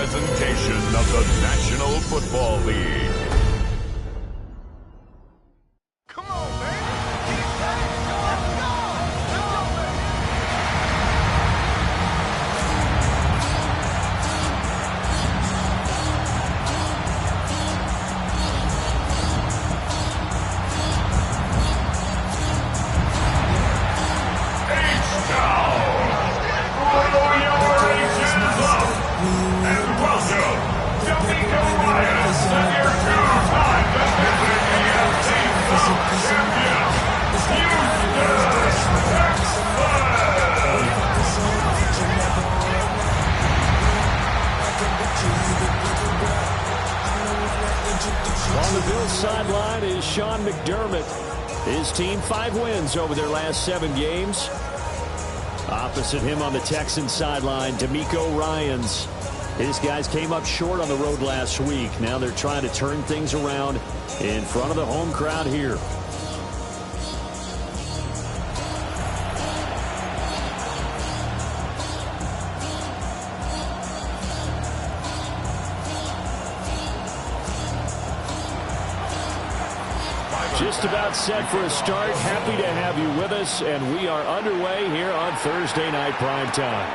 presentation of the National Football League. Come on, man. Let's go. On the Bills sideline is Sean McDermott. His team 5 wins over their last 7 games. Opposite him on the Texans sideline, D'Amico Ryans. His guys came up short on the road last week. Now they're trying to turn things around in front of the home crowd here. Just about set for a start. Happy to have you with us, and we are underway here on Thursday Night Primetime.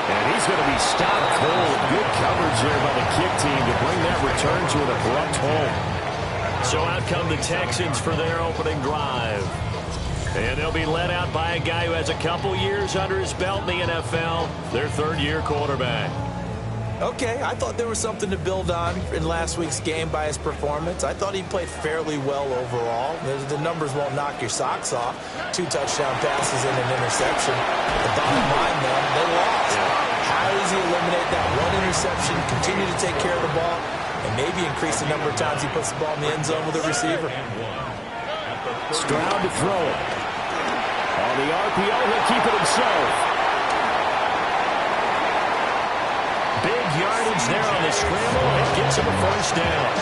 And he's going to be stopped cold. Good coverage there by the kick team to bring that return to an abrupt halt. So out come the Texans for their opening drive. And they'll be led out by a guy who has a couple years under his belt in the NFL, their third-year quarterback. Okay, I thought there was something to build on in last week's game by his performance. I thought he played fairly well overall. The numbers won't knock your socks off. 2 touchdown passes and an interception. The bottom line, though, they lost. How does he eliminate that 1 interception, continue to take care of the ball, and maybe increase the number of times he puts the ball in the end zone with a receiver? Stroud to throw it. On the RPO, he'll keep it himself. Big yardage there on the scramble, and gets him a first down.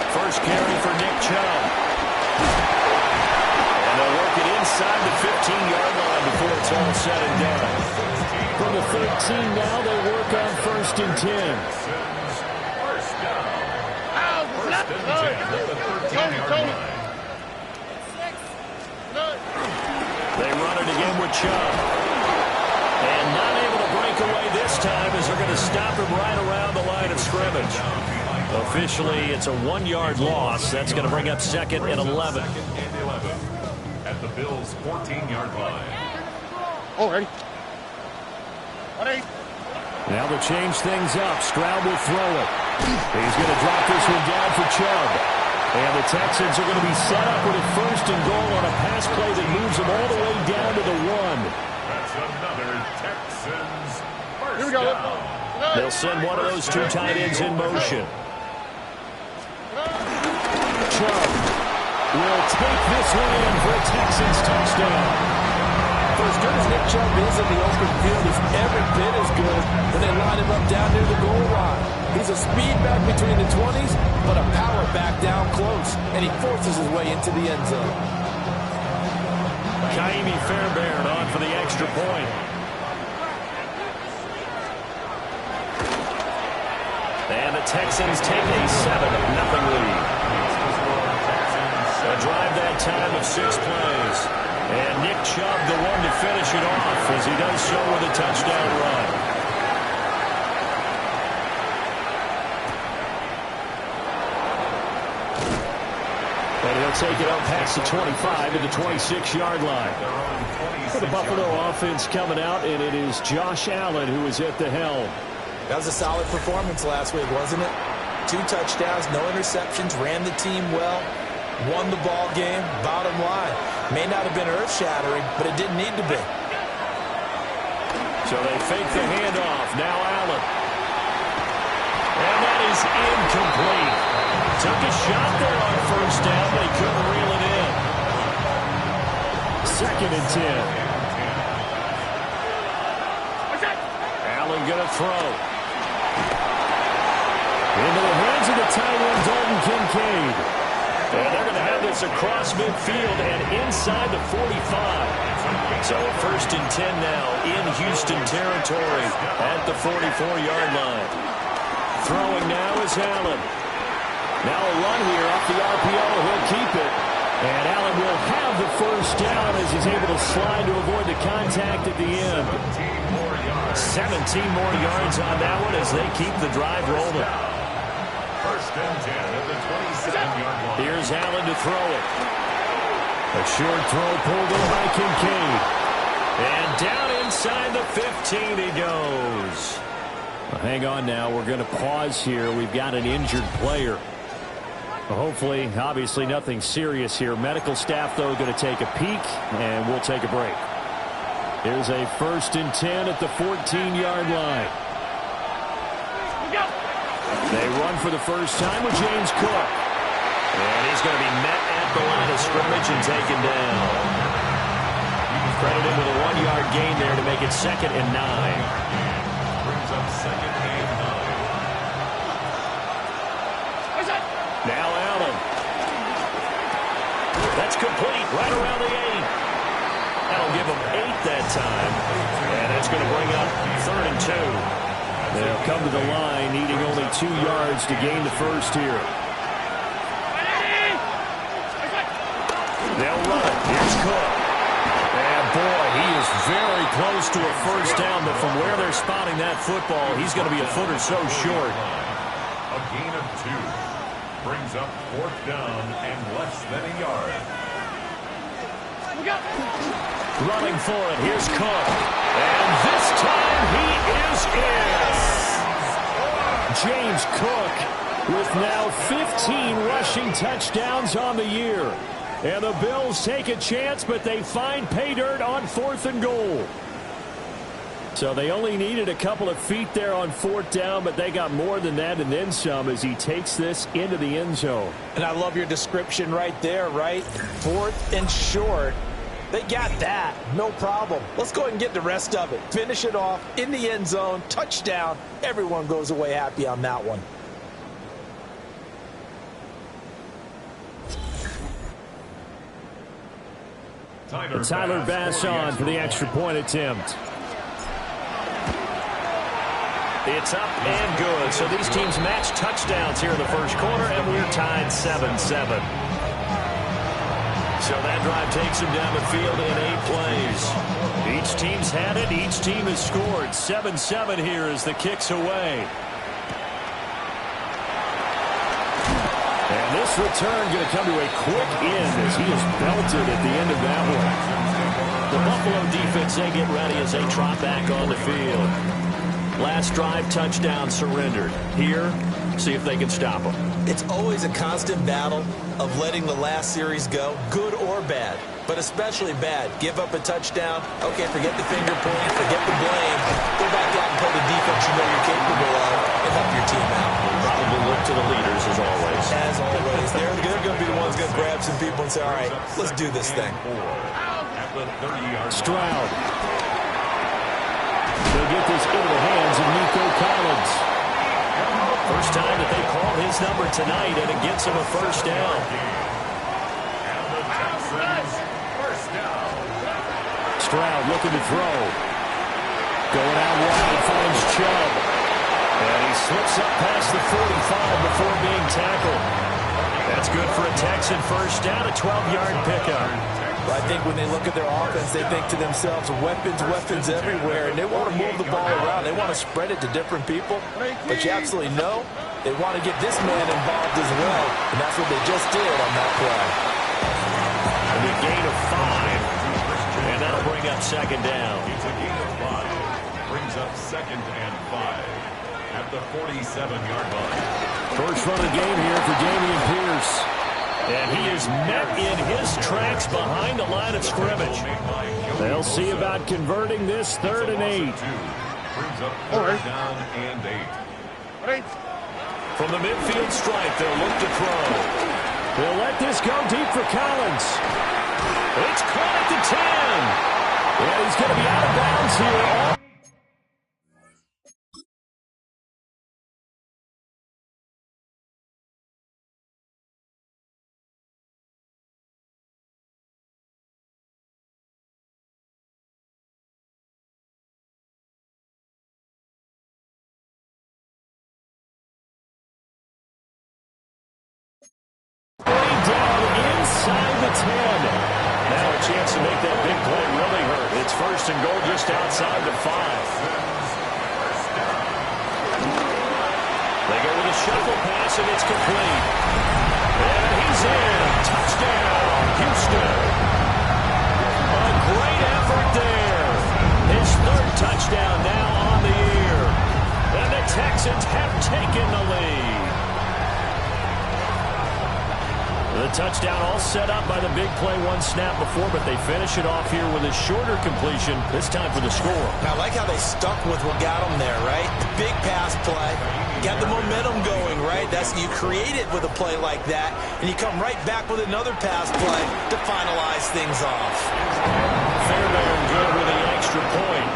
First carry for Nick Chubb. And they'll work it inside the 15-yard line before it's all said and done. From the 13 now, they work on 1st and 10. First down. First and 10 at the 13-yard line. They run it again with Chubb. And not able to break away this time as they're going to stop him right around the line of scrimmage. Officially, it's a 1-yard loss. That's going to bring up 2nd and 11. At the Bills' 14-yard line. Oh, ready. 1-8. Now they'll change things up. Stroud will throw it. He's going to drop this one down for Chubb. And the Texans are going to be set up with a 1st and goal on a pass play that moves them all the way down to the 1. That's another Texans first Here we go. down. They'll send one of those 2 tight ends in motion. Chubb will take this one in for a Texans touchdown. For as good as Nick Chubb is in the open field, he's every bit as good when they line him up down near the goal line. He's a speed back between the 20s, but a power back down close, and he forces his way into the end zone. Kaimi Fairbairn on for the extra point. And the Texans take a 7-0 lead. A drive that time of 6 plays. And Nick Chubb, the one to finish it off, as he does so with a touchdown run. And he'll take it up past the 25 to the 26-yard line. For the Buffalo offense coming out, and it is Josh Allen who is at the helm. That was a solid performance last week, wasn't it? 2 touchdowns, no interceptions, ran the team well, won the ball game. Bottom line, may not have been earth-shattering, but it didn't need to be. So they fake the handoff. Now Allen. And that is incomplete. Took a shot there on 1st down, but he couldn't reel it in. 2nd and 10. Allen going to throw. Into the hands of the tight end, Dalton Kincaid. And they're going to have this this across midfield and inside the 45. So 1st and 10 now in Houston territory at the 44-yard line. Throwing now is Allen. Now a run here off the RPO. He'll keep it. And Allen will have the 1st down as he's able to slide to avoid the contact at the end. 17 more yards on that one as they keep the drive rolling. 1st and 10 at the 27-yard line. Here's Allen to throw it. A short throw pulled in by Kincaid. And down inside the 15 he goes. Well, hang on now. We're going to pause here. We've got an injured player. Hopefully, obviously nothing serious here. Medical staff, though, going to take a peek, and we'll take a break. Here's a 1st and 10 at the 14-yard line. They run for the first time with James Cook. And he's going to be met at the line of scrimmage and taken down. Credited with a 1-yard gain there to make it 2nd and 9. Brings up 2nd and 9. Now Allen. That's complete right around the 8. That'll give them 8 that time. And that's going to bring up 3rd and 2. They'll come to the line needing only 2 yards to gain the 1st here. They'll run it. Here's Cook. And boy, he is very close to a 1st down, but from where they're spotting that football, he's going to be a foot or so short. A gain of 2. Brings up 4th down and less than a yard. Running for it. Here's Cook. And this time he is in. James Cook with now 15 rushing touchdowns on the year. And the Bills take a chance, but they find pay dirt on 4th and goal. So they only needed a couple of feet there on 4th down, but they got more than that and then some as he takes this into the end zone. And I love your description right there, right? 4th and short. They got that. No problem. Let's go ahead and get the rest of it. Finish it off in the end zone. Touchdown. Everyone goes away happy on that one. Tyler Bass on for the extra point attempt. It's up and good. So these teams match touchdowns here in the 1st quarter, and we're tied 7-7. So that drive takes them down the field in 8 plays. Each team's had it. Each team has scored. 7-7 here as the kick's away. And this return going to come to a quick end as he is belted at the end of that one. The Buffalo defense, they get ready as they trot back on the field. Last drive, touchdown surrendered. Here, see if they can stop them. It's always a constant battle of letting the last series go, good or bad, but especially bad. Give up a touchdown. Okay, forget the finger pointing, forget the blame. Go back out and play the defense you know you're capable of and help your team out. Probably look to the leaders as always. As always. They're going to be the ones going to grab some people and say, all right, let's do this thing. Stroud. They'll get this into the hands of Nico Collins. First time that they call his number tonight, and it gets him a 1st down. Stroud looking to throw. Going out wide, finds Chubb. And he slips up past the 45 before being tackled. That's good for a Texan 1st down, a 12-yard pickup. I think when they look at their offense, they think to themselves, weapons, weapons everywhere, and they want to move the ball around. They want to spread it to different people, but you absolutely know they want to get this man involved as well, and that's what they just did on that play. And a gain of 5, and that'll bring up 2nd down. It's a gain of 5. Brings up 2nd and 5 at the 47-yard line. First run of the game here for Dameon Pierce. And he is met in his tracks behind the line of scrimmage. They'll see about converting this 3rd and 8. Brings up 3rd down and 8. From the midfield stripe, they'll look to throw. They'll let this go deep for Collins. It's caught at the 10. And he's going to be out of bounds here. down inside the 10. Now a chance to make that big play really hurt. It's first and goal just outside the 5. They go with a shuffle pass, and it's complete. And he's in. Touchdown, Houston. A great effort there. His third touchdown now on the year. And the Texans have taken the lead. The touchdown all set up by the big play one snap before, but they finish it off here with a shorter completion, this time for the score. I like how they stuck with what got them there, right? Big pass play. Got the momentum going, right? You create it with a play like that, and you come right back with another pass play to finalize things off. Fairbairn good with the extra point.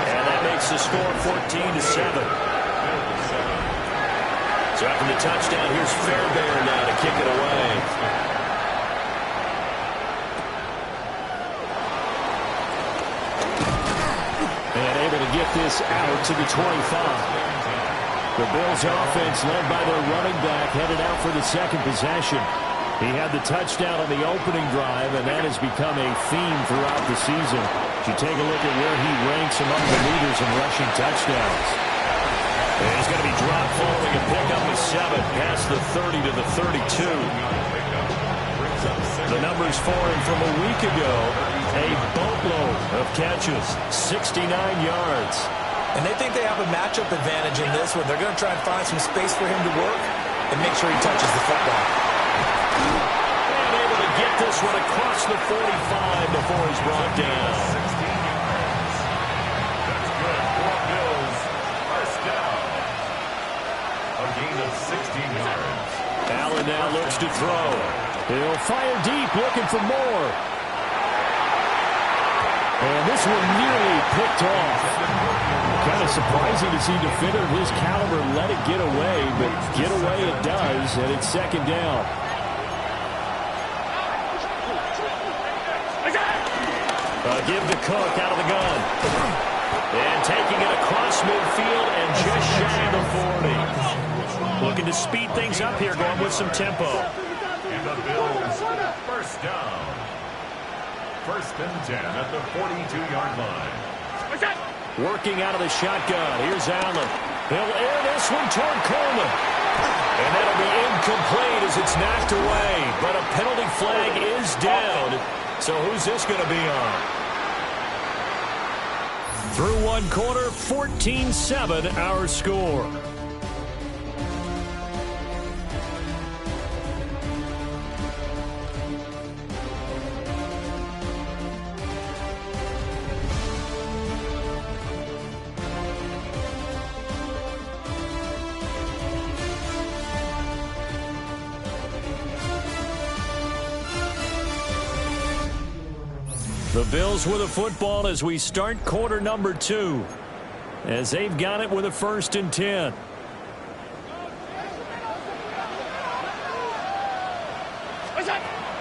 And that makes the score 14-7. So after the touchdown, here's Fairbairn now to kick it away. And able to get this out to the 25. The Bills offense led by their running back headed out for the second possession. He had the touchdown on the opening drive, and that has become a theme throughout the season. You take a look at where he ranks among the leaders in rushing touchdowns. And he's going to be dropped following a pickup of 7 past the 30 to the 32. The numbers for him from a week ago, a boatload of catches, 69 yards. And they think they have a matchup advantage in this one. They're going to try and find some space for him to work and make sure he touches the football. And able to get this one across the 45 before he's brought down. Allen now looks to throw. He'll fire deep, looking for more. And this one nearly picked off. Kind of surprising to see a defender of his caliber let it get away, but get away it does, and it's second down. Give to Cook out of the gun. And taking it across midfield and just shy of the 40. Looking to speed things up here, going with some tempo. And the Bills, first down. First and 10 at the 42-yard line. Working out of the shotgun. Here's Allen. He'll air this one toward Coleman. And that'll be incomplete as it's knocked away. But a penalty flag is down. So who's this going to be on? Through one quarter, 14-7 our score. The Bills with a football as we start quarter number 2. As they've got it with a first and 10.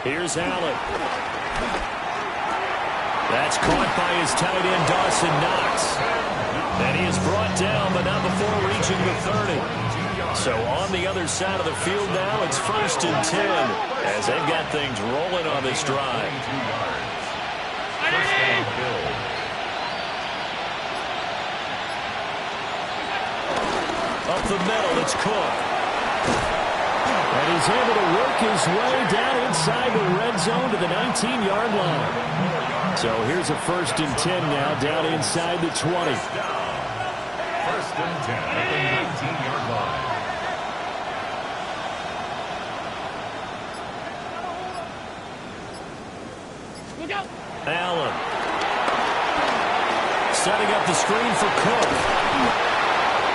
Here's Allen. That's caught by his tight end, Dawson Knox. And he is brought down, but not before reaching the 30. So on the other side of the field now, it's first and 10 as they've got things rolling on this drive. Up the middle, it's Cook. And he's able to work his way down inside the red zone to the 19-yard line. So here's a first and 10 now, down inside the 20. First and 10 at the 19-yard line. Allen. Setting up the screen for Cook.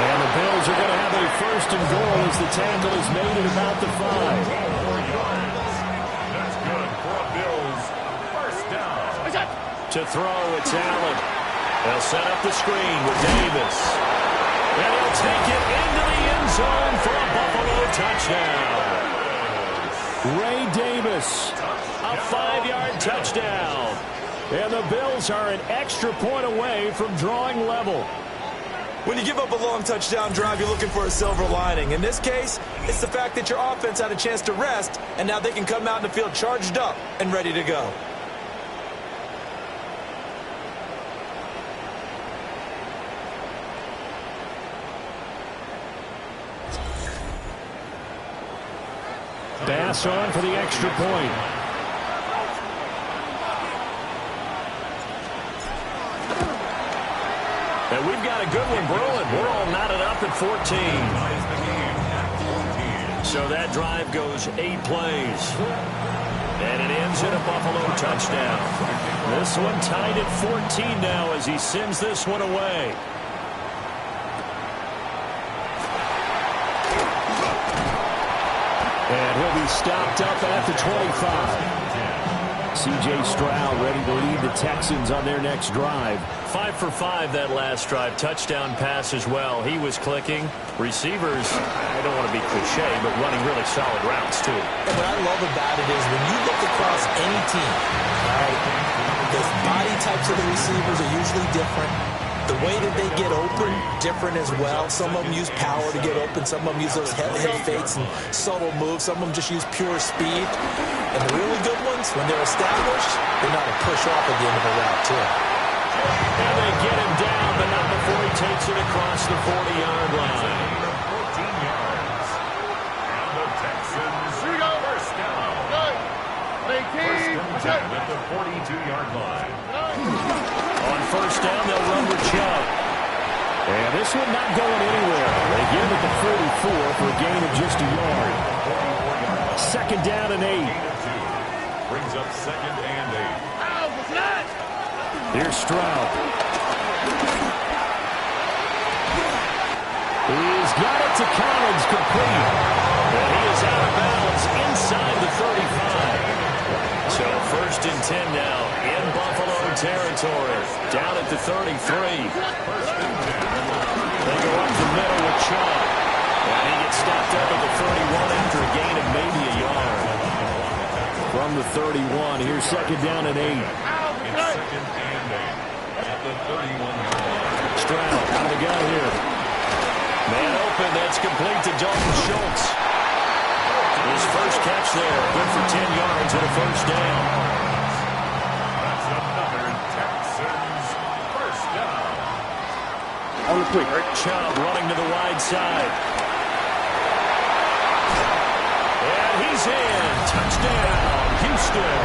And the Bills are going to have a first and goal as the tackle is made at about the 5. 4 yards. That's good for a Bills. First down. To throw, it's Allen. They'll set up the screen with Davis. And he'll take it into the end zone for a Buffalo touchdown. Ray Davis, a 5-yard touchdown. And the Bills are an extra point away from drawing level. When you give up a long touchdown drive, you're looking for a silver lining. In this case, it's the fact that your offense had a chance to rest, and now they can come out in the field charged up and ready to go. Pass on for the extra point. And we've got a good one brewing. We're all knotted up at 14. So that drive goes 8 plays. And it ends in a Buffalo touchdown. This one tied at 14 now as he sends this one away. And he'll be stopped up at the 25. C.J. Stroud ready to lead the Texans on their next drive. 5 for 5 that last drive. Touchdown pass as well. He was clicking. Receivers, I don't want to be cliche, but running really solid routes too. And what I love about it is when you look across any team, right, the body types of the receivers are usually different. The way that they get open, different as well. Some of them use power to get open. Some of them use those hip fakes and subtle moves. Some of them just use pure speed. And the really good ones, when they're established, they know how to push off at the end of a route, too. And they get him down, but not before he takes it across the 40-yard line. 14 yards. And the Texans, first down. First and 10 at the 42-yard line. On first down, they'll run with Chubb. And this one not going anywhere. They give it the 44 for a gain of just a yard. Second down and 8. Brings up second and 8. Here's Stroud. He's got it to Collins, complete. And he is out of bounds inside the 35. So first and 10 now in Buffalo territory. Down at the 33. They go up the middle with Chubb. And he gets stopped up at the 31 after a gain of maybe a yard. From the 31, here's second down and 8. Second and 8 at the 31-yard line. Stroud out of the gun here. Man open, that's complete to Dalton Schultz. His first catch there, good for 10 yards and a first down. That's another Texans first down. On the quick, right? Chubb running to the wide side. And he's in. Touchdown, Houston.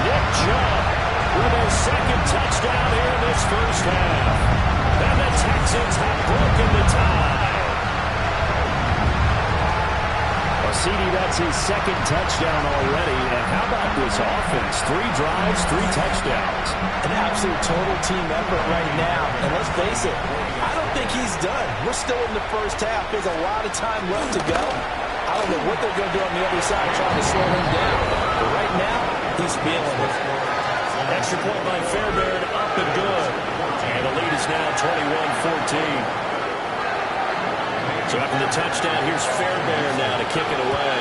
Nick Chubb with his second touchdown here in this first half. And the Texans have broken the tie. CD, that's his second touchdown already. And how about this offense? 3 drives, 3 touchdowns. An absolute total team effort right now. And let's face it, I don't think he's done. We're still in the first half. There's a lot of time left to go. I don't know what they're going to do on the other side trying to slow him down. But right now, he's feeling it. Extra point by Fairbairn, up and good. And the lead is now 21-14. So after the touchdown, here's Fairbairn now to kick it away.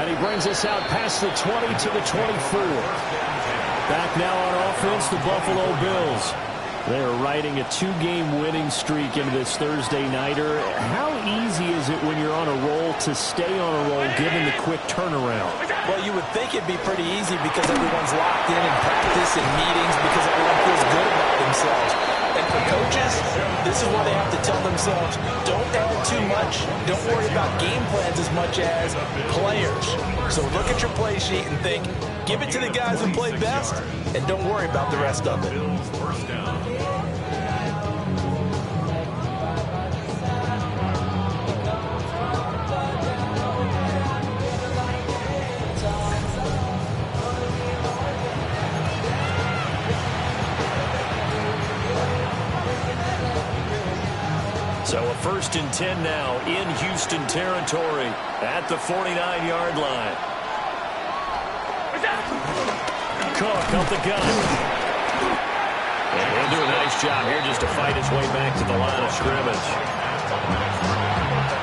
And he brings us out past the 20 to the 24. Back now on offense, the Buffalo Bills. They are riding a 2-game winning streak into this Thursday nighter. How easy is it when you're on a roll to stay on a roll given the quick turnaround? Well, you would think it'd be pretty easy because everyone's locked in practice and meetings because everyone feels good about themselves. And for coaches, this is where they have to tell themselves, don't edit too much. Don't worry about game plans as much as players. So look at your play sheet and think, give it to the guys who play best, and don't worry about the rest of it. First down. So a first and 10 now in Houston territory at the 49-yard line. Cook up the gun. And he'll do a nice job here just to fight his way back to the line of scrimmage.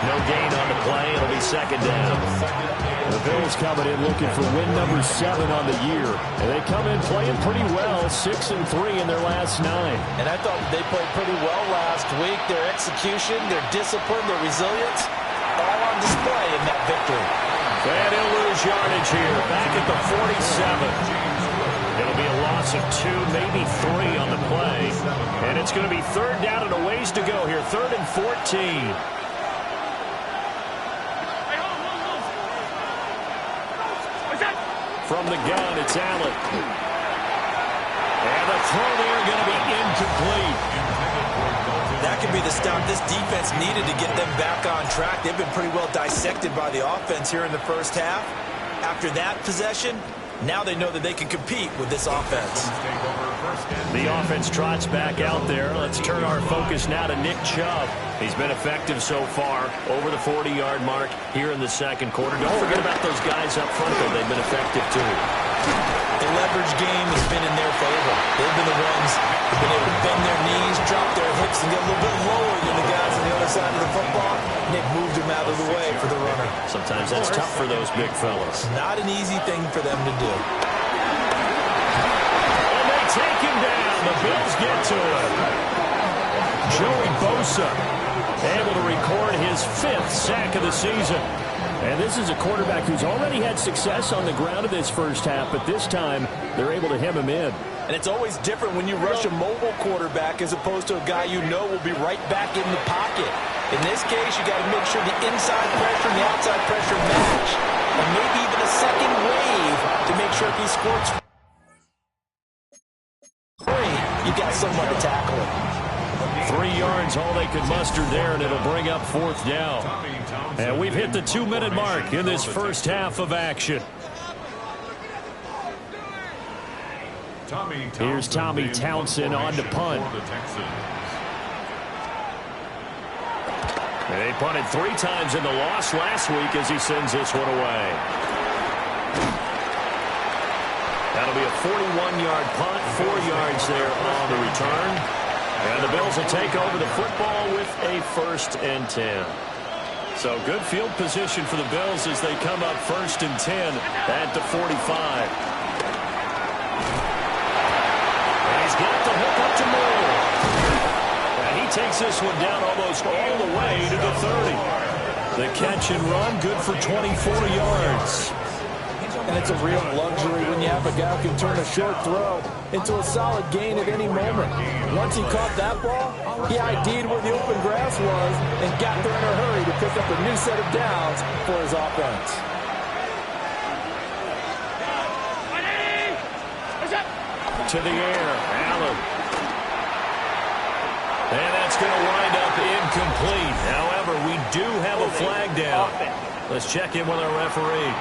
No gain on the play. It'll be second down. The Bills coming in looking for win number 7 on the year. And they come in playing pretty well, 6-3 in their last 9. And I thought they played pretty well last week. Their execution, their discipline, their resilience, all on display in that victory. And he'll lose yardage here, back at the 47. It'll be a loss of 2, maybe 3 on the play. And it's going to be third down and a ways to go here, 3rd and 14. From the gun, it's Allen. And the throw there going to be incomplete. That could be the stop this defense needed to get them back on track. They've been pretty well dissected by the offense here in the first half. After that possession, now they know that they can compete with this offense. The offense trots back out there. Let's turn our focus now to Nick Chubb. He's been effective so far, over the 40-yard mark here in the second quarter. Don't forget about those guys up front, though. They've been effective, too. The leverage game has been in their favor. They've been the ones who've been able to bend their knees, drop their hips, and get a little bit lower than the guys on the other side of the football. Nick moved them out of the way for the runner. Sometimes that's tough for those big fellas. Not an easy thing for them to do. And they take him down. The Bills get to it. Joey Bosa able to record his 5th sack of the season. And this is a quarterback who's already had success on the ground in this first half, but this time they're able to hem him in. And it's always different when you rush a mobile quarterback as opposed to a guy you know will be right back in the pocket. In this case, you got to make sure the inside pressure and the outside pressure match. And maybe even a second wave to make sure if he squirts free, you got someone to tackle him. 3 yards, all they could muster there, and it'll bring up 4th down. And we've hit the 2-minute mark in this first half of action. Here's Tommy Townsend on to punt. And they punted 3 times in the loss last week as he sends this one away. That'll be a 41-yard punt, 4 yards there on the return. And the Bills will take over the football with a 1st and 10. So good field position for the Bills as they come up 1st and 10 at the 45. And he's got the hook up to Moore. And he takes this one down almost all the way to the 30. The catch and run, good for 24 yards. And it's a real luxury when you have a guy who can turn a short throw into a solid gain at any moment. Once he caught that ball, he ID'd where the open grass was and got there in a hurry to pick up a new set of downs for his offense. To the air, Allen. And that's going to wind up incomplete. However, we do have a flag down. Let's check in with our referee.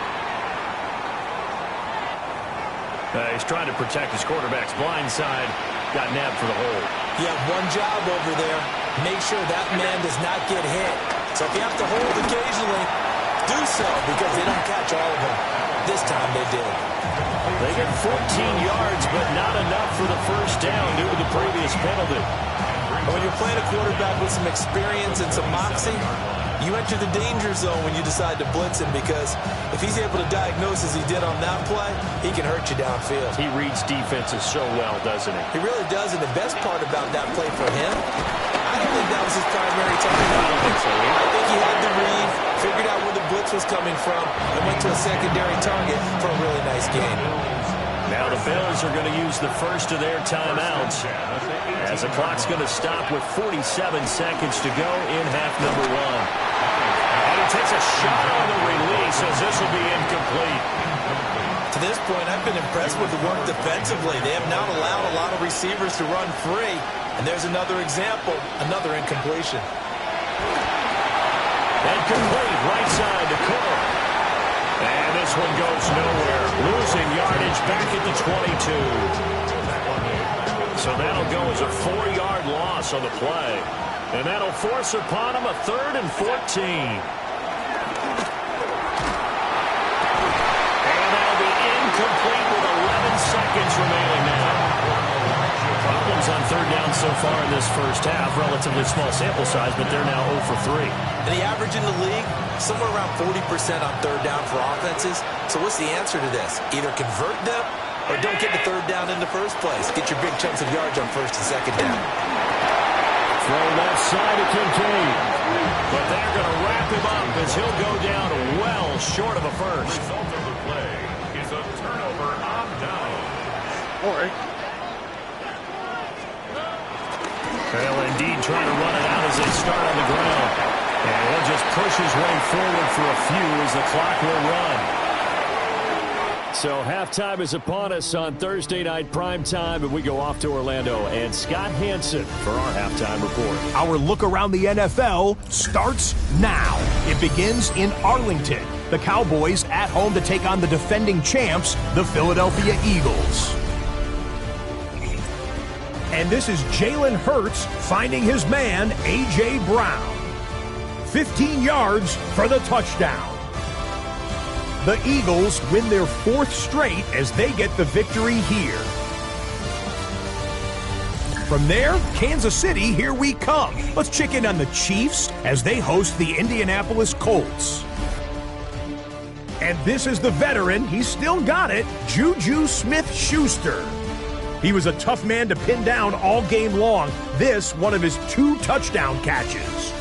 He's trying to protect his quarterback's blind side. Got nabbed for the hold. You have one job over there. Make sure that man does not get hit. So if you have to hold occasionally, do so because they don't catch all of them. This time they did. They get 14 yards, but not enough for the first down due to the previous penalty. And when you're playing a quarterback with some experience and some moxie, you enter the danger zone when you decide to blitz him because if he's able to diagnose as he did on that play, he can hurt you downfield. He reads defenses so well, doesn't he? He really does, and the best part about that play for him, I don't think that was his primary target. I don't think so. I think he had the read, figured out where the blitz was coming from, and went to a secondary target for a really nice gain. Now the Bills are going to use the first of their timeouts as the clock's going to stop with 47 seconds to go in half number 1. And he takes a shot on the release as this will be incomplete. To this point, I've been impressed with the work defensively. They have not allowed a lot of receivers to run free. And there's another example, another incompletion. Incomplete, right side to Cook. And this one goes nowhere. Losing yardage back at the 22. So that'll go as a 4-yard loss on the play. And that'll force upon him a 3rd and 14. And that'll be incomplete with 11 seconds remaining now. Problems on 3rd down down so far in this first half. Relatively small sample size, but they're now 0 for 3. And the average in the league, somewhere around 40% on third down for offenses. So what's the answer to this? Either convert them or don't get the third down in the first place. Get your big chunks of yards on first and second down. Throw left side to Kincaid. But they're going to wrap him up as he'll go down well short of a first. The result of the play is a turnover on down. All right. They'll indeed try to run it out as they start on the ground. And he'll just push his way forward for a few as the clock will run. So halftime is upon us on Thursday night primetime, and we go off to Orlando. And Scott Hansen for our halftime report. Our look around the NFL starts now. It begins in Arlington. The Cowboys at home to take on the defending champs, the Philadelphia Eagles. And this is Jalen Hurts finding his man, A.J. Brown. 15 yards for the touchdown. The Eagles win their 4th straight as they get the victory here. From there, Kansas City, here we come. Let's check in on the Chiefs as they host the Indianapolis Colts. And this is the veteran, he's still got it, Juju Smith-Schuster. He was a tough man to pin down all game long. This, one of his 2 touchdown catches.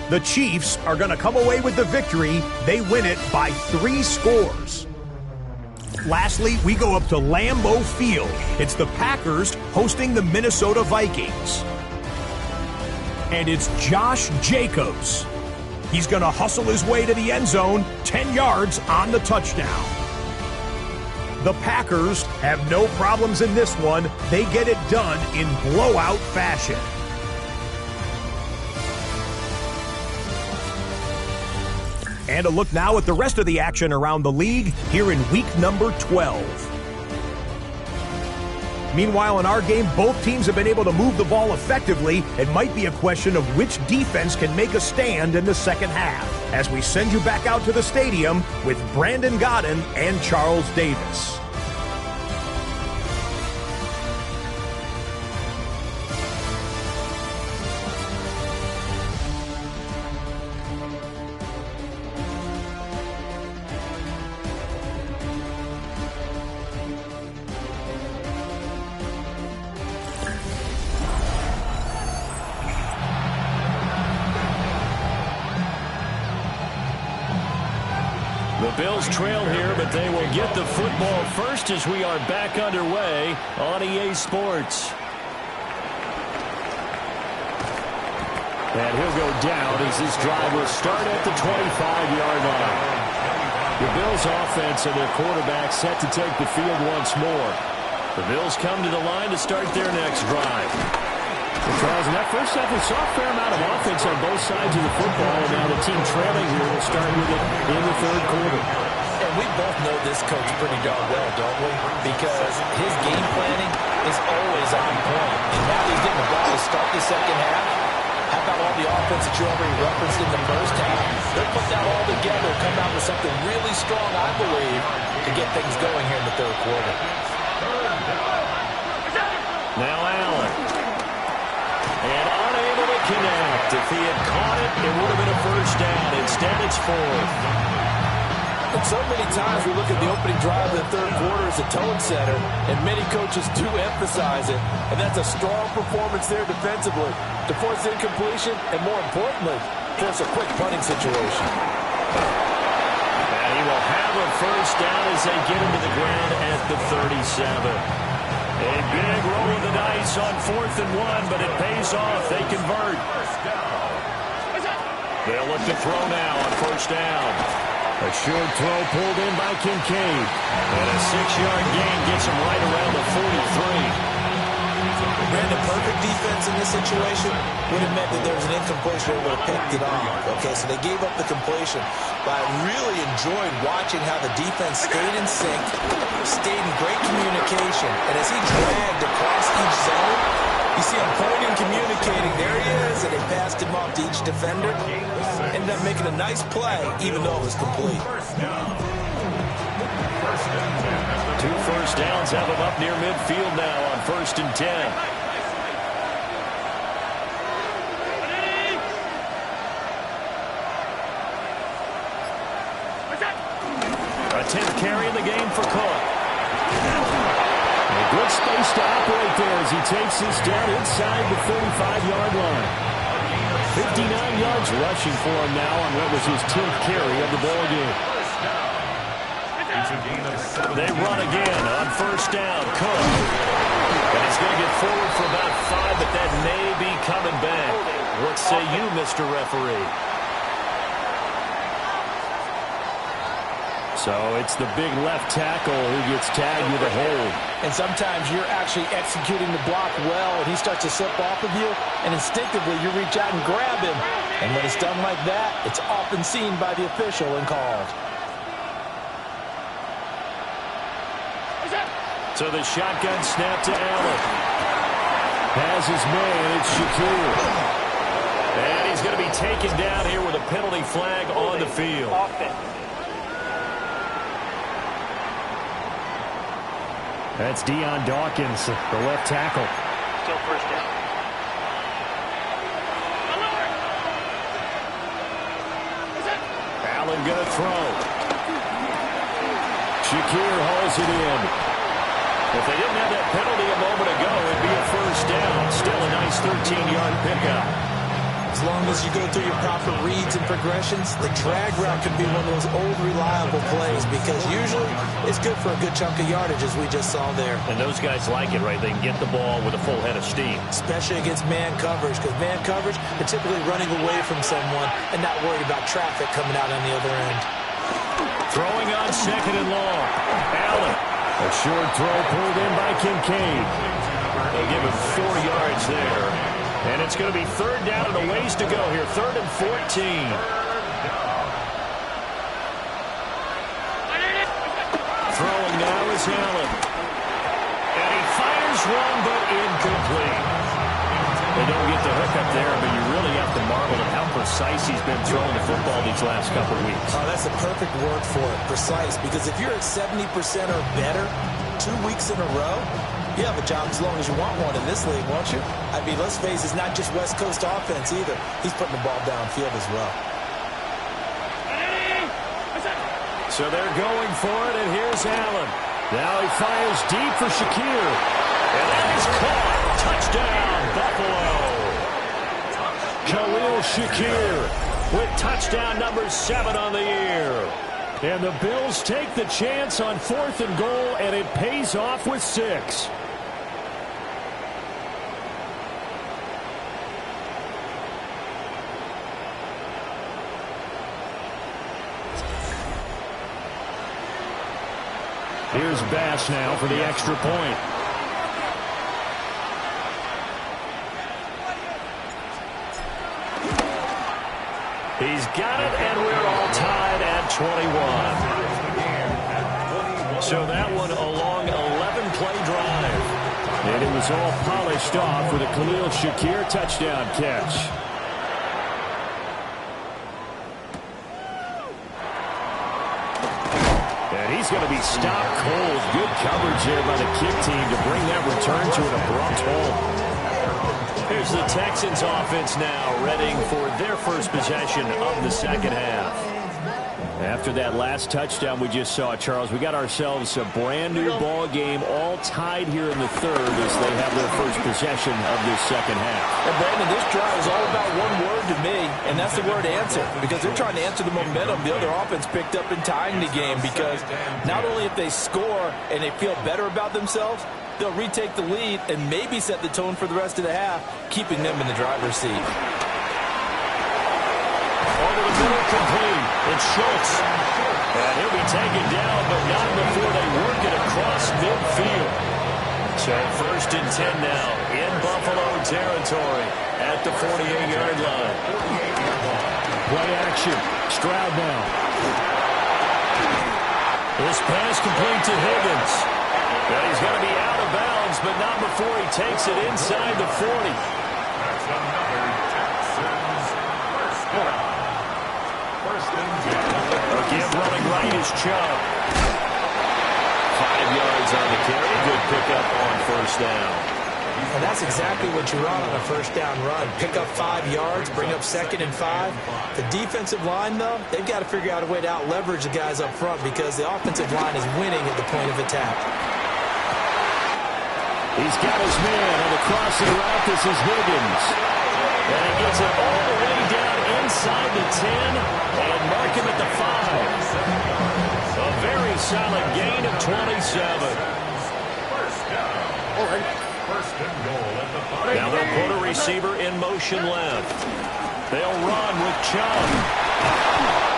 The Chiefs are going to come away with the victory. They win it by 3 scores. Lastly, we go up to Lambeau Field. It's the Packers hosting the Minnesota Vikings. And it's Josh Jacobs. He's going to hustle his way to the end zone, 10 yards on the touchdown. The Packers have no problems in this one. They get it done in blowout fashion. And a look now at the rest of the action around the league here in week number 12. Meanwhile, in our game, both teams have been able to move the ball effectively. It might be a question of which defense can make a stand in the second half. As we send you back out to the stadium with Brandon Godden and Charles Davis. The Bills trail here, but they will get the football first as we are back underway on EA Sports. And he'll go down as this drive will start at the 25-yard line. The Bills offense and their quarterback set to take the field once more. The Bills come to the line to start their next drive. Well, Charles, in that first half, we saw a fair amount of offense on both sides of the football, and now the team trailing here will start with it in the third quarter. And we both know this coach pretty darn well, don't we? Because his game planning is always on point. And now he's getting the ball to start the second half. How about all the offense that you already referenced in the first half? They'll put that all together, come out with something really strong, I believe, to get things going here in the third quarter. Now Allen. And unable to connect. If he had caught it, it would have been a first down. Instead, it's 4th. And so many times we look at the opening drive of the third quarter as a tone setter, and many coaches do emphasize it. And that's a strong performance there defensively to force incompletion and, more importantly, force a quick punting situation. And he will have a first down as they get him to the ground at the 37. A big roll of the dice on 4th and 1, but it pays off. They convert. They'll look to throw now on first down. A short throw pulled in by Kincaid. And a 6-yard gain gets him right around the 43. Brandon, perfect defense in this situation would have meant that there was an incompletion that would have picked it off. Okay, so they gave up the completion. But I really enjoyed watching how the defense stayed in sync, stayed in great communication. And as he dragged across each zone, you see him pointing, communicating. There he is, and they passed him off to each defender. Ended up making a nice play, even though it was complete. 2 first downs have him up near midfield now on 1st and 10. 10th carry in the game for Cook. A good space to operate there as he takes this down inside the 35-yard line. 59 yards rushing for him now on what was his 10th carry of the ball game. They run again on first down. Cook. And he's going to get forward for about 5, but that may be coming back. What say you, Mr. Referee? So it's the big left tackle who gets tagged with a hold. And sometimes you're actually executing the block well, and he starts to slip off of you, and instinctively you reach out and grab him. And when it's done like that, it's often seen by the official and called. So the shotgun snap to Allen. Has his man, it's Shakir. And he's going to be taken down here with a penalty flag on the field. That's Deion Dawkins, the left tackle. Still first down. Allen going to throw. Shakir hauls it in. If they didn't have that penalty a moment ago, it'd be a first down. Still a nice 13-yard pickup. As long as you go through your proper reads and progressions, the drag route can be one of those old reliable plays because usually it's good for a good chunk of yardage, as we just saw there. And those guys like it, right? They can get the ball with a full head of steam. Especially against man coverage, because man coverage, they're typically running away from someone and not worried about traffic coming out on the other end. Throwing on second and long. Allen. A short throw pulled in by Kincaid. They'll give him 4 yards there. And it's going to be third down and a ways to go here. 3rd and 14. Throwing now is Allen. And he fires one, but incomplete. They don't get the hook up there, but you really have to marvel at how precise he's been throwing the football these last couple of weeks. Oh, that's a perfect word for it, precise, because if you're at 70% or better 2 weeks in a row, you have a job as long as you want one in this league, won't you? I mean, let's face it, it's not just West Coast offense either. He's putting the ball downfield as well. So they're going for it, and here's Allen. Now he fires deep for Shakir. And that is caught. Touchdown, Buffalo. Khalil Shakir with touchdown number 7 on the year. And the Bills take the chance on 4th and goal, and it pays off with 6. Here's Bass now for the extra point. He's got it, and we're all tied at 21. So that one a long 11-play drive. And it was all polished off with a Khalil Shakir touchdown catch. And he's going to be stopped cold. Good coverage there by the kick team to bring that return to an abrupt halt. Here's the Texans offense now, readying for their first possession of the second half. After that last touchdown we just saw, Charles, we got ourselves a brand new ball game, all tied here in the 3rd as they have their first possession of this second half. And Brandon, this drive is all about one word to me, and that's the word answer, because they're trying to answer the momentum the other offense picked up in tying the game, because not only if they score and they feel better about themselves, they'll retake the lead and maybe set the tone for the rest of the half, keeping them in the driver's seat. Over the middle, complete. It's Schultz. And he'll be taken down, but not before they work it across midfield. So 1st and 10 now in Buffalo territory at the 48-yard line. Play action. Stroud now. This pass complete to Higgins. And he's going to be out of bounds, but not before he takes it inside the 40. That's another Texans first down. Again, running right is Chubb. 5 yards on the carry. Good pickup on first down. And that's exactly what you run on a first down run. Pick up 5 yards, bring up 2nd and 5. The defensive line, though, they've got to figure out a way to out-leverage the guys up front because the offensive line is winning at the point of attack. He's got his man on the crossing route. This is Higgins. And he gets it all the way down inside the 10 and mark him at the 5. A very solid gain of 27. First and goal at the 5. Now they'll put a receiver in motion left. They'll run with Chubb.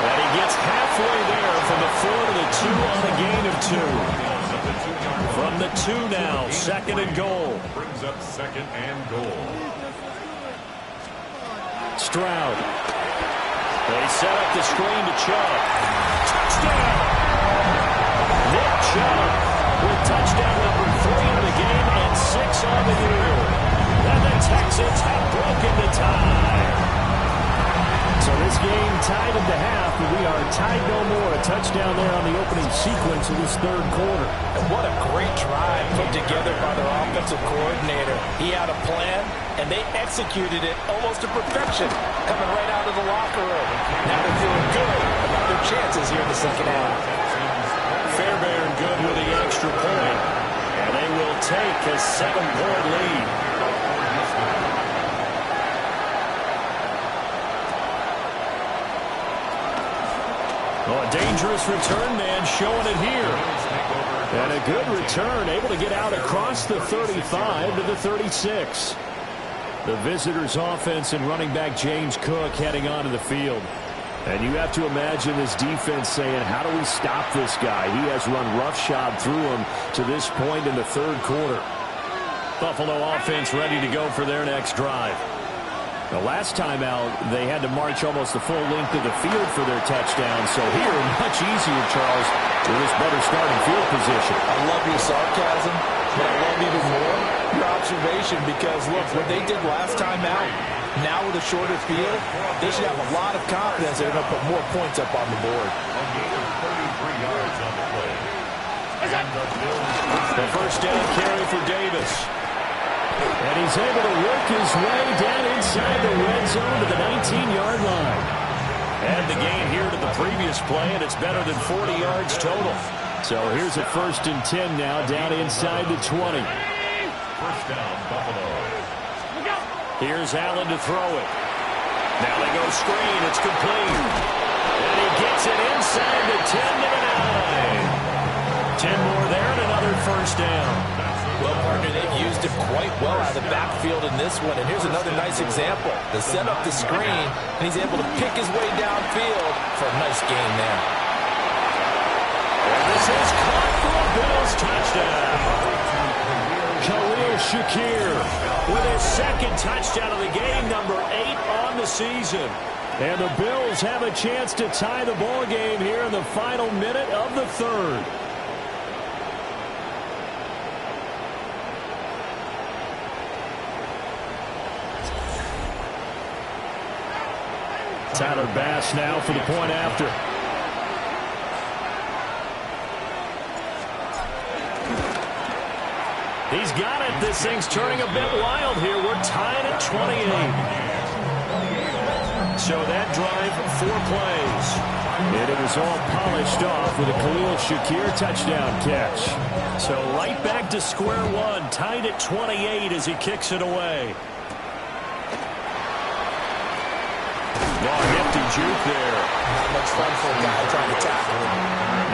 And he gets halfway there from the 4 to the 2 on a gain of 2. From the 2 now, 2nd and goal. Brings up 2nd and goal. Stroud. They set up the screen to Chubb. Touchdown! Nick Chubb with touchdown number 3 of the game and 6 on the year. And the Texans have broken the tie. So this game tied at the half, but we are tied no more. A touchdown there on the opening sequence of this 3rd quarter. And what a great drive put together by their offensive coordinator. He had a plan, and they executed it almost to perfection, coming right out of the locker room. Now they're feeling good about their chances here in the 2nd half. Fairbairn good with the extra point, and they will take a 7-point lead. Oh, a dangerous return man showing it here. And a good return, able to get out across the 35 to the 36. The visitors' offense and running back James Cook heading onto the field. And you have to imagine this defense saying, how do we stop this guy? He has run roughshod through him to this point in the 3rd quarter. Buffalo offense ready to go for their next drive. The last time out, they had to march almost the full length of the field for their touchdown. So here, much easier, Charles, with this better starting field position. I love your sarcasm, but I love even more your observation because, look, what they did last time out, now with a shorter field, they should have a lot of confidence they're going to put more points up on the board. A gain of 33 yards on the play. And the Bills. The first down carry for Davis. And he's able to work his way down inside the red zone to the 19-yard line. And the gain here to the previous play, and it's better than 40 yards total. So here's a 1st and 10 now down inside the 20. First down, Buffalo. Here's Allen to throw it. Now they go screen. It's complete. And he gets it inside the 10 to the 9. 10 more there and another first down. Well, partner, they've used it quite well out of the backfield in this one. And here's another nice example. They set up the screen, and he's able to pick his way downfield for a nice gain there. And this is caught for a Bills touchdown. Khalil Shakir with his 2nd touchdown of the game, number 8 on the season. And the Bills have a chance to tie the ball game here in the final minute of the 3rd. Tyler Bass now for the point after. He's got it. This thing's turning a bit wild here. We're tied at 28. So that drive, 4 plays. And it was all polished off with a Khalil Shakir touchdown catch. So right back to square one, tied at 28 as he kicks it away. Nifty juke there. Not much fun for a guy trying to tackle him.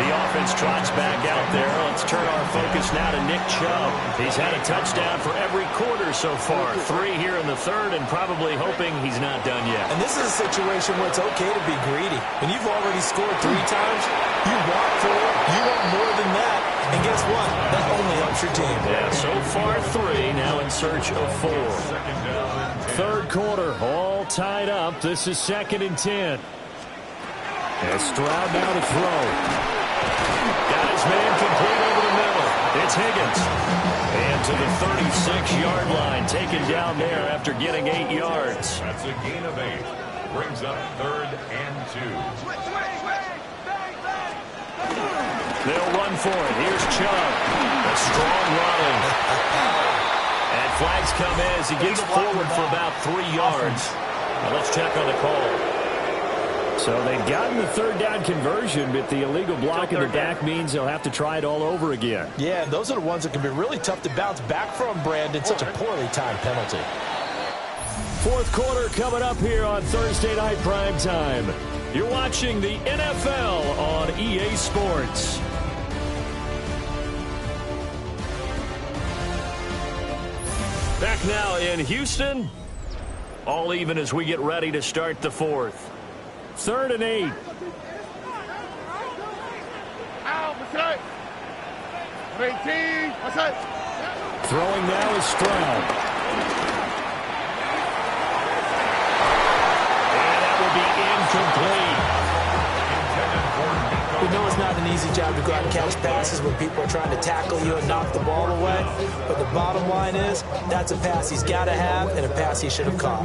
The offense trots back out there. Let's turn our focus now to Nick Chubb. He's had a touchdown for every quarter so far. 3 here in the 3rd and probably hoping he's not done yet. And this is a situation where it's okay to be greedy. When you've already scored 3 times, you want 4, you want more than that. And guess what? That only helps your team. Yeah, so far 3, now in search of 4. 3rd quarter, all tied up. This is 2nd and 10. And Stroud now to throw. Got his man complete over the middle. It's Higgins. And to the 36-yard line, taken down there after getting 8 yards. That's a gain of 8. Brings up 3rd and 2. They'll run for it. Here's Chubb. A strong run. And flags come in as he gets forward for about 3 yards. Now let's check on the call. So they've gotten the third down conversion, but the illegal block in the back means they'll have to try it all over again. Yeah, and those are the ones that can be really tough to bounce back from, Brandon. Such a poorly timed penalty. Fourth quarter coming up here on Thursday Night Primetime. You're watching the NFL on EA Sports. Back now in Houston. All even as we get ready to start the fourth. 3rd and 8. Throwing now is Stroud. And that will be incomplete. We know it's not an easy job to go out and catch passes when people are trying to tackle you and knock the ball away. But the bottom line is, that's a pass he's got to have and a pass he should have caught.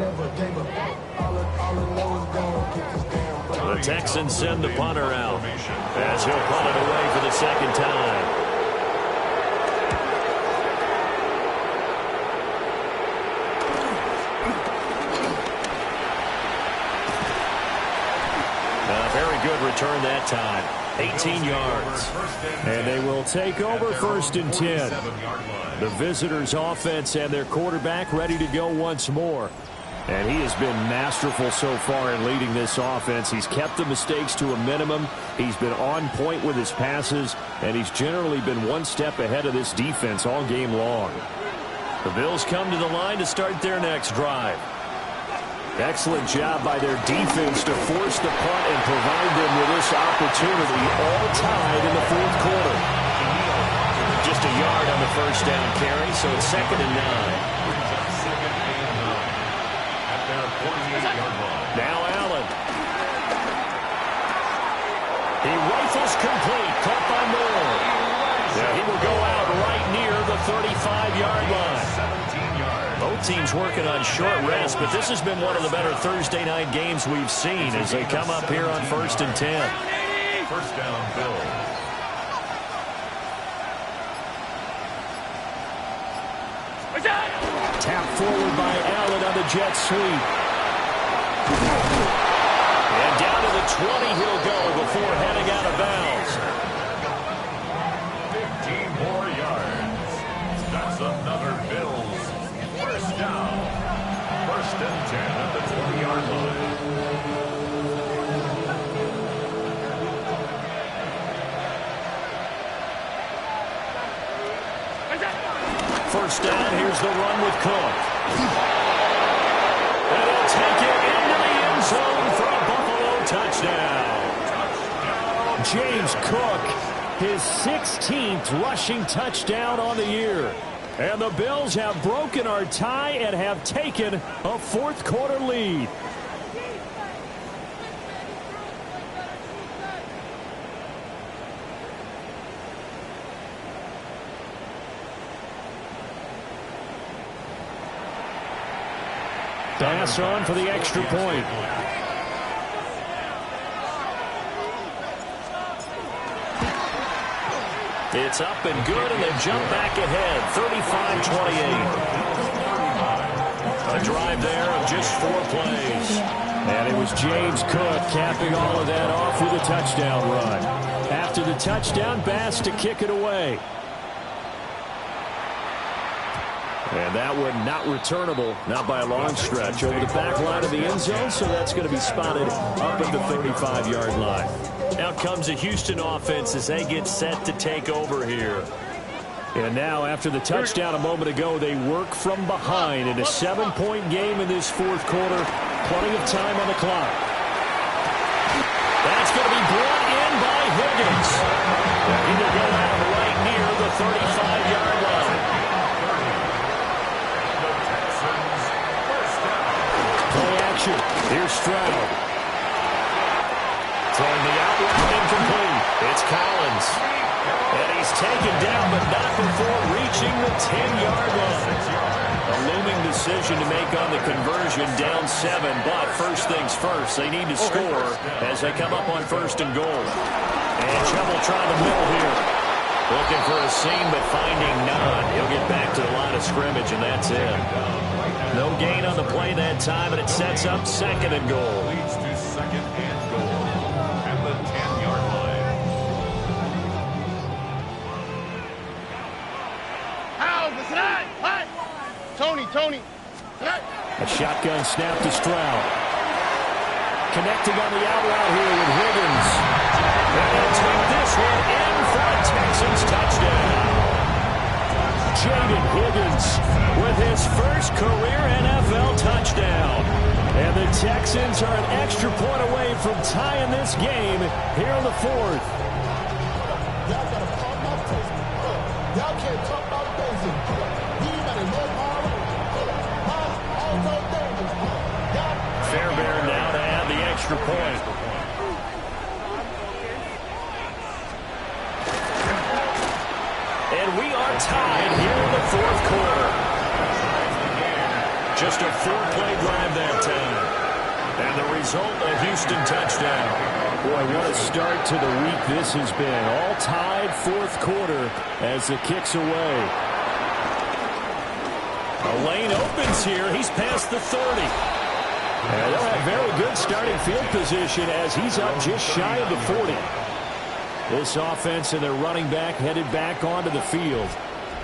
The Texans send the punter out as he'll punt it away for the second time. A very good return that time. 18 yards. And they will take over 1st and 10. The visitors' offense and their quarterback ready to go once more. And he has been masterful so far in leading this offense. He's kept the mistakes to a minimum. He's been on point with his passes, and he's generally been one step ahead of this defense all game long. The Bills come to the line to start their next drive. Excellent job by their defense to force the punt and provide them with this opportunity, all tied in the fourth quarter. Just a yard on the first down carry, so it's 2nd and 9. Now Allen. He rifles complete, caught by Moore. Yeah, he will go out right near the 35-yard line. Both teams working on short rest, but this has been one of the better Thursday night games we've seen as they come up here on 1st and 10. First down, Bills. Tap forward by Allen on the jet sweep. And down to the 20 he'll go before heading out of bounds. 15 more yards. That's another Bills. First down. 1st and 10 at the 20-yard line. First down, here's the run with Cook. And he'll take it into the end zone for a Buffalo touchdown. James Cook, his 16th rushing touchdown on the year. And the Bills have broken our tie and have taken a fourth quarter lead. Pass on for the extra point. It's up and good, and they jump back ahead, 35-28. A drive there of just 4 plays. And it was James Cook capping all of that off with a touchdown run. After the touchdown, Bass to kick it away. And that one not returnable, not by a long stretch, over the back line of the end zone, so that's going to be spotted up at the 35-yard line. Now comes the Houston offense as they get set to take over here. And now, after the touchdown a moment ago, they work from behind in a 7-point game in this fourth quarter. Plenty of time on the clock. That's going to be brought in by Higgins. He will go out right near the 35-yard line. Play action. Here's Stroud. Throwing the out route incomplete. It's Collins. And he's taken down, but not before reaching the 10-yard line. A looming decision to make on the conversion, down 7. But first things first, they need to score as they come up on 1st and goal. And trouble trying the middle here. Looking for a seam, but finding none. He'll get back to the line of scrimmage, and that's it. No gain on the play that time, and it sets up second and goal. Leads to second and goal at the 10-yard line. Tony. A shotgun snap to Stroud. Connecting on the out route here with Higgins. And he'll take this one in for a Texans touchdown. Jaden Higgins with his first career NFL touchdown. And the Texans are an extra point away from tying this game here in the fourth. Y'all gotta pump my face. Y'all can't talk about basic. You better know Fairbairn now to add the extra point. And we are tied here in the fourth quarter. Just a 4-play drive that time. And the result, a Houston touchdown. Boy, what a start to the week this has been. All tied fourth quarter as the kick's away. A lane opens here. He's past the 30. And they'll have very good starting field position as he's up just shy of the 40. This offense and their running back headed back onto the field.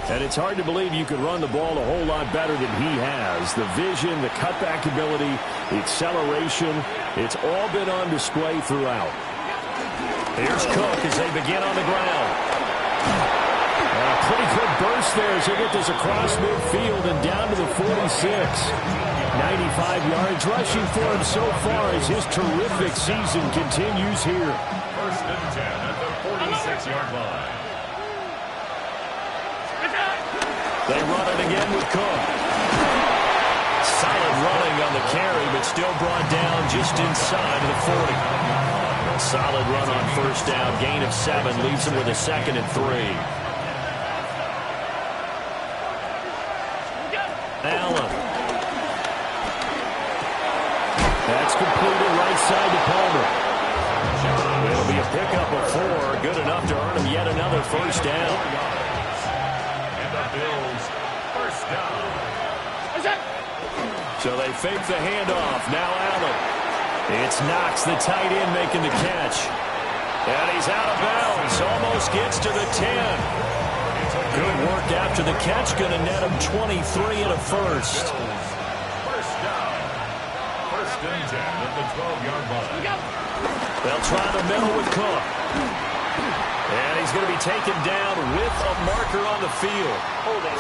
And it's hard to believe you could run the ball a whole lot better than he has. The vision, the cutback ability, the acceleration, it's all been on display throughout. Here's Cook as they begin on the ground. And a pretty good burst there as he gets this across midfield and down to the 46. 95 yards rushing for him so far as his terrific season continues here. First and 10 at the 46-yard line. They run it again with Cook. Solid running on the carry, but still brought down just inside of the 40. A solid run on first down. Gain of 7 leaves them with a 2nd and 3. Allen. That's completed right side to Palmer. It'll be a pickup of 4. Good enough to earn him yet another first down. And the Bills, first down. So they fake the handoff. Now Allen. It's Knox, the tight end, making the catch. And he's out of bounds. Almost gets to the 10. Good work after the catch. Going to net him 23 and a first. First down. First and 10 at the 12-yard line. They'll try the middle with Cook. And he's going to be taken down with a marker on the field.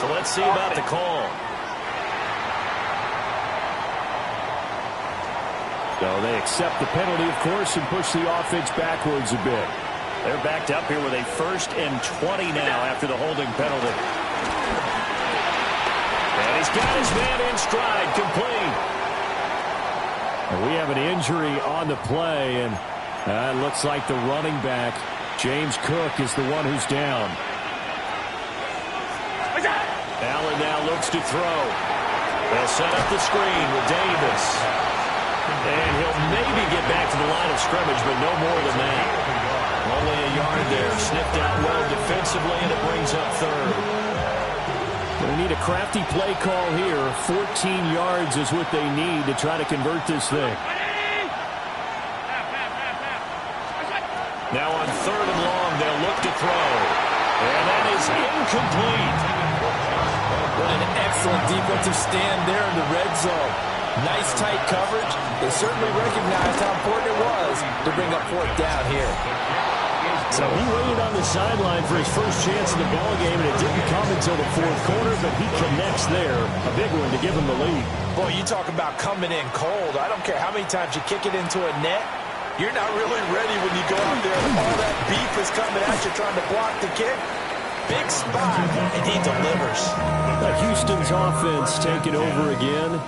So let's see about the call. So they accept the penalty, of course, and push the offense backwards a bit. They're backed up here with a 1st and 20 now after the holding penalty. And he's got his man in stride, complete. And we have an injury on the play, and it looks like the running back, James Cook, is the one who's down. Allen now looks to throw. They'll set up the screen with Davis. And he'll maybe get back to the line of scrimmage, but no more than that. Only a yard there. Sniffed out well defensively, and it brings up 3rd. They need a crafty play call here. 14 yards is what they need to try to convert this thing. Now on 3rd and long, they'll look to throw. And that is incomplete. What an excellent defensive stand there in the red zone. Nice tight coverage. They certainly recognized how important it was to bring up 4th down here. So he waited on the sideline for his first chance in the ballgame, and it didn't come until the 4th quarter, but he connects there. A big one to give him the lead. Boy, you talk about coming in cold. I don't care how many times you kick it into a net. You're not really ready when you go out there and all that beef is coming at you trying to block the kick. Big spot, and he delivers. Houston's offense taking over again,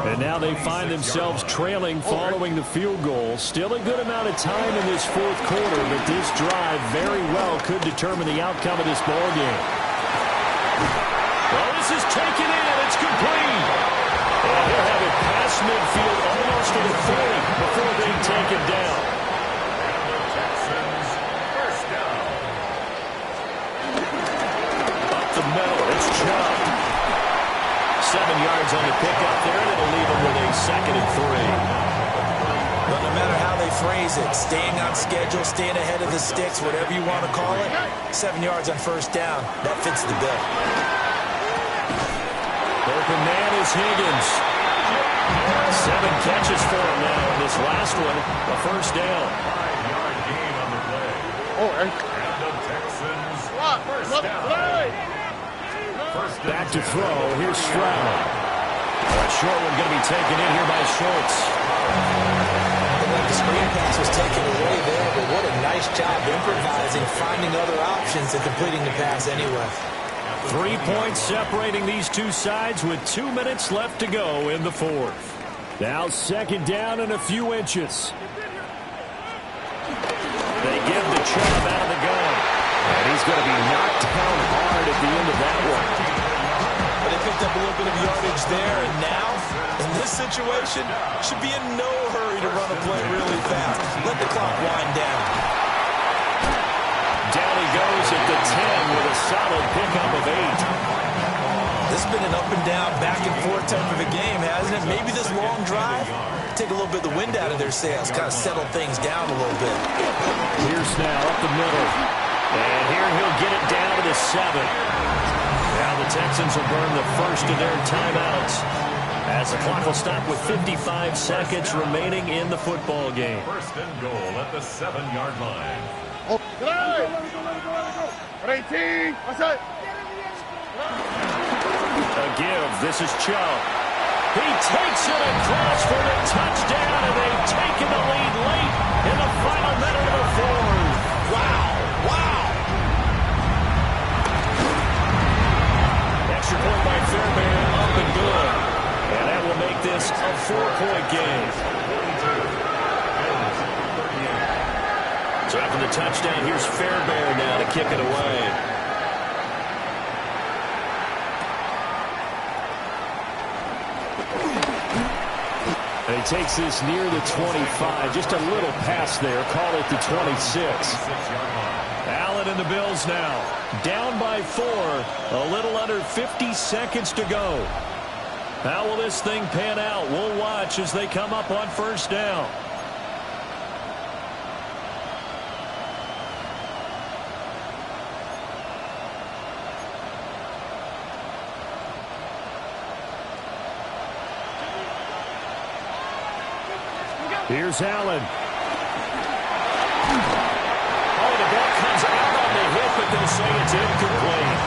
and now they find themselves trailing following the field goal. Still a good amount of time in this 4th quarter, but this drive very well could determine the outcome of this ball game. Well, this is taken in. It's complete. And he'll have it past midfield almost to the 30 before being taken down. Texans, first down. yards on the pickup there, and it'll leave them with a 2nd and 3. But no matter how they phrase it, staying on schedule, staying ahead of the sticks, whatever you want to call it, 7 yards on first down, that fits the bill. Open man is Higgins. 7 catches for him now. In this last one, a first down. 5-yard gain on the play. And the Texans first down. Back to throw. Here's Stroud. A short one going to be taken in here by Schultz. The screen pass was taken away there, but what a nice job improvising, finding other options, and completing the pass anyway. 3 points separating these two sides with 2 minutes left to go in the fourth. Now 2nd down and a few inches. They give the Chubb out of the gun. And he's going to be knocked down hard at the end of that one. But they picked up a little bit of yardage there, and now, in this situation, should be in no hurry to run a play really fast. Let the clock wind down. Down he goes at the 10 with a solid pickup of 8. This has been an up and down, back and forth type of a game, hasn't it? Maybe this long drive, take a little bit of the wind out of their sails, kind of settle things down a little bit. Here's now up the middle. And here he'll get it down to the 7. Now the Texans will burn the first of their timeouts as the clock will stop with 55 seconds remaining in the football game. First and goal at the 7-yard line. Oh, good. 18. What's that? A give. This is Chubb. He takes it across for the touchdown, and they've taken the lead late in the final minute of the fourth. Wow. Extra point by Fairbairn, up and good. And that will make this a 4-point game. So after the touchdown, here's Fairbairn now to kick it away. And he takes this near the 25. Just a little pass there. Call it the 26. Allen and the Bills now. Down by 4. A little under 50 seconds to go. How will this thing pan out? We'll watch as they come up on first down. Here's Allen. Oh, the ball comes out on the hip, but they'll say it's incomplete.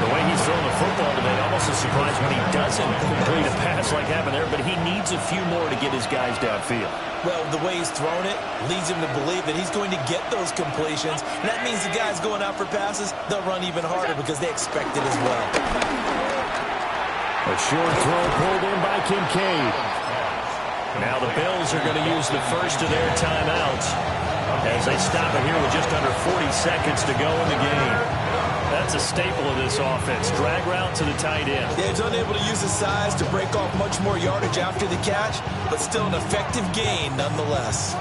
The way he's throwing the football today, almost a surprise when he doesn't complete a pass like happened there, but he needs a few more to get his guys downfield. Well, the way he's thrown it leads him to believe that he's going to get those completions. And that means the guys going out for passes, they'll run even harder because they expect it as well. A short throw pulled in by Kincaid. Now the Bills are going to use the first of their timeouts as they stop it here with just under 40 seconds to go in the game. That's a staple of this offense. Drag route to the tight end. Yeah, he's unable to use his size to break off much more yardage after the catch, but still an effective gain nonetheless.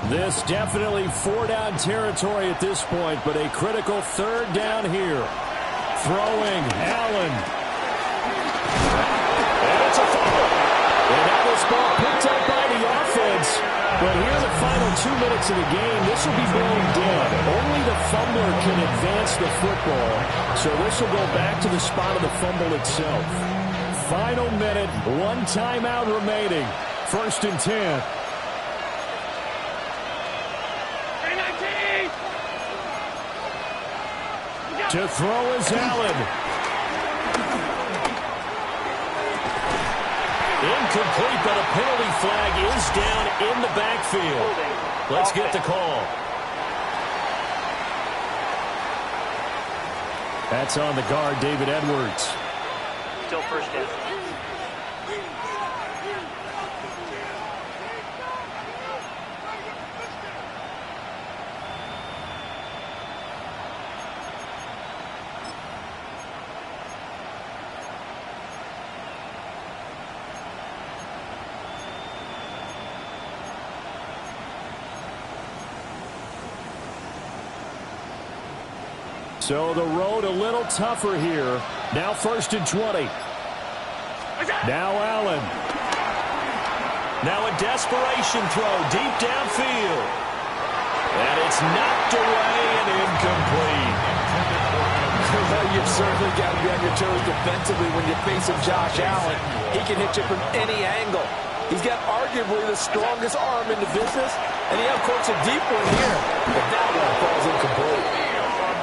This definitely 4-down territory at this point, but a critical 3rd down here. Throwing, Allen. And it's a fumble. And now this ball picked up by the offense. But here in the final 2 minutes of the game, this will be blown dead. Only the fumbler can advance the football. So this will go back to the spot of the fumble itself. Final minute, 1 timeout remaining. 1st and 10. To throw is Allen. Incomplete, but a penalty flag is down in the backfield. Let's get the call. That's on the guard, David Edwards. Still first down. So the road a little tougher here. Now 1st and 20. Now Allen. Now a desperation throw deep downfield. And it's knocked away and incomplete. You've certainly got to be on your toes defensively when you're facing Josh Allen. He can hit you from any angle. He's got arguably the strongest arm in the business, and he outcourts a deep one here. But that one falls incomplete.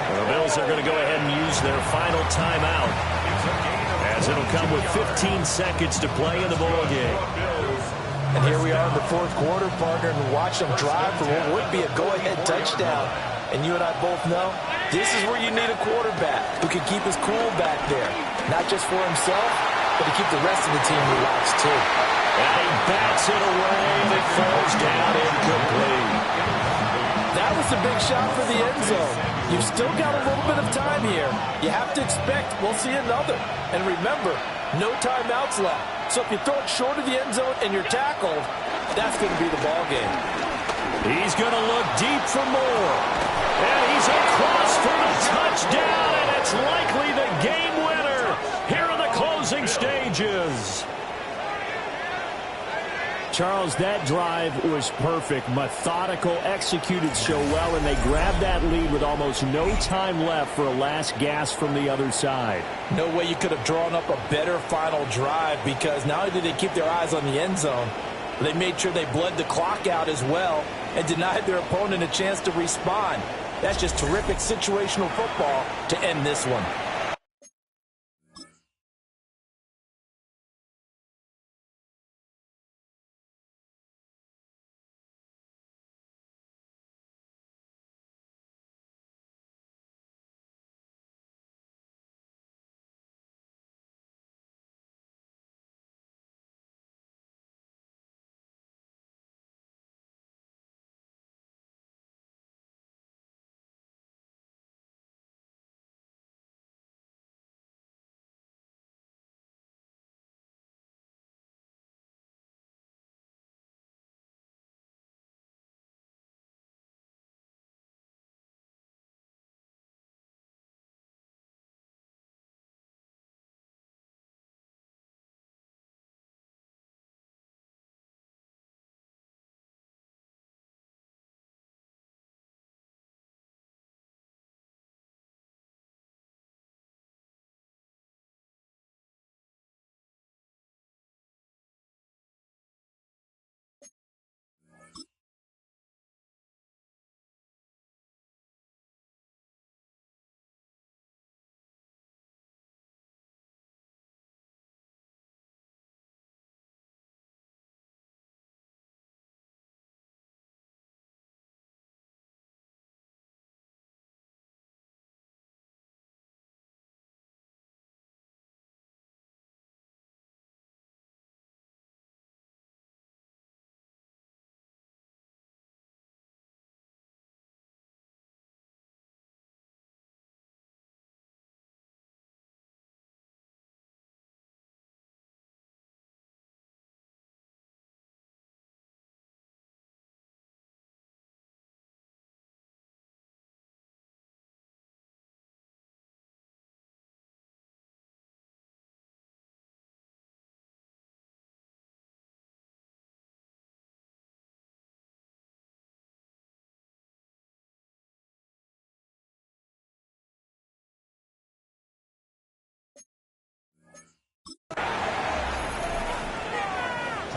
The Bills are going to go ahead and use their final timeout, as it'll come with 15 seconds to play in the ball game. And here we are in the 4th quarter, partner, and watch them drive for what would be a go-ahead touchdown. And you and I both know this is where you need a quarterback who can keep his cool back there. Not just for himself, but to keep the rest of the team relaxed, too. And he bats it away, and it falls down incomplete. That was a big shot for the end zone. You've still got a little bit of time here. You have to expect we'll see another. And remember, no timeouts left. So if you throw it short of the end zone and you're tackled, that's going to be the ball game. He's going to look deep for more. And he's across for the touchdown, and it's likely the game winner here in the closing stages. Charles, that drive was perfect. Methodical, executed so well, and they grabbed that lead with almost no time left for a last gasp from the other side. No way you could have drawn up a better final drive, because not only did they keep their eyes on the end zone, they made sure they bled the clock out as well and denied their opponent a chance to respond. That's just terrific situational football to end this one.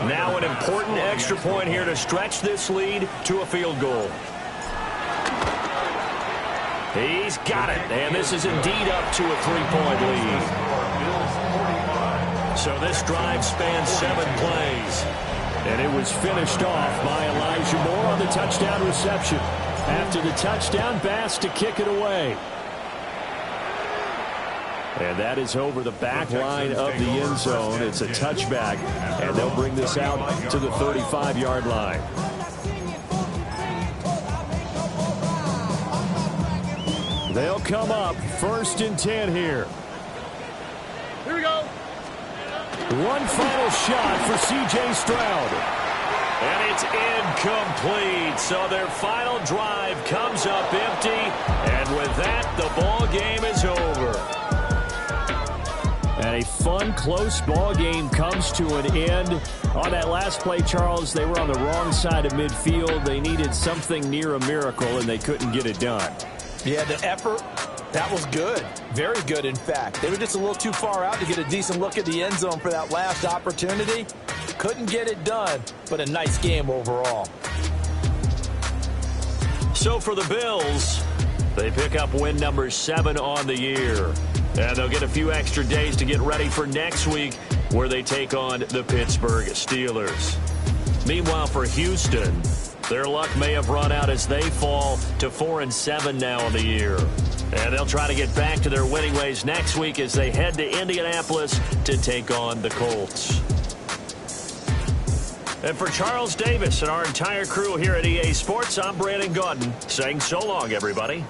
Now an important extra point here to stretch this lead to a field goal. He's got it, and this is indeed up to a 3-point lead. So this drive spans 7 plays. And it was finished off by Elijah Moore on the touchdown reception. After the touchdown, Bass to kick it away. And that is over the back line of the end zone. It's a touchback, and they'll bring this out to the 35-yard line. They'll come up 1st and 10 here. Here we go. One final shot for C.J. Stroud. And it's incomplete. So their final drive comes up empty. And with that, the ball game is over. And a fun, close ball game comes to an end. On that last play, Charles, they were on the wrong side of midfield. They needed something near a miracle, and they couldn't get it done. Yeah, the effort, that was good. Very good, in fact. They were just a little too far out to get a decent look at the end zone for that last opportunity. Couldn't get it done, but a nice game overall. So for the Bills, they pick up win number 7 on the year. And they'll get a few extra days to get ready for next week, where they take on the Pittsburgh Steelers. Meanwhile, for Houston, their luck may have run out as they fall to 4-7 now on the year. And they'll try to get back to their winning ways next week as they head to Indianapolis to take on the Colts. And for Charles Davis and our entire crew here at EA Sports, I'm Brandon Gaudin saying so long, everybody.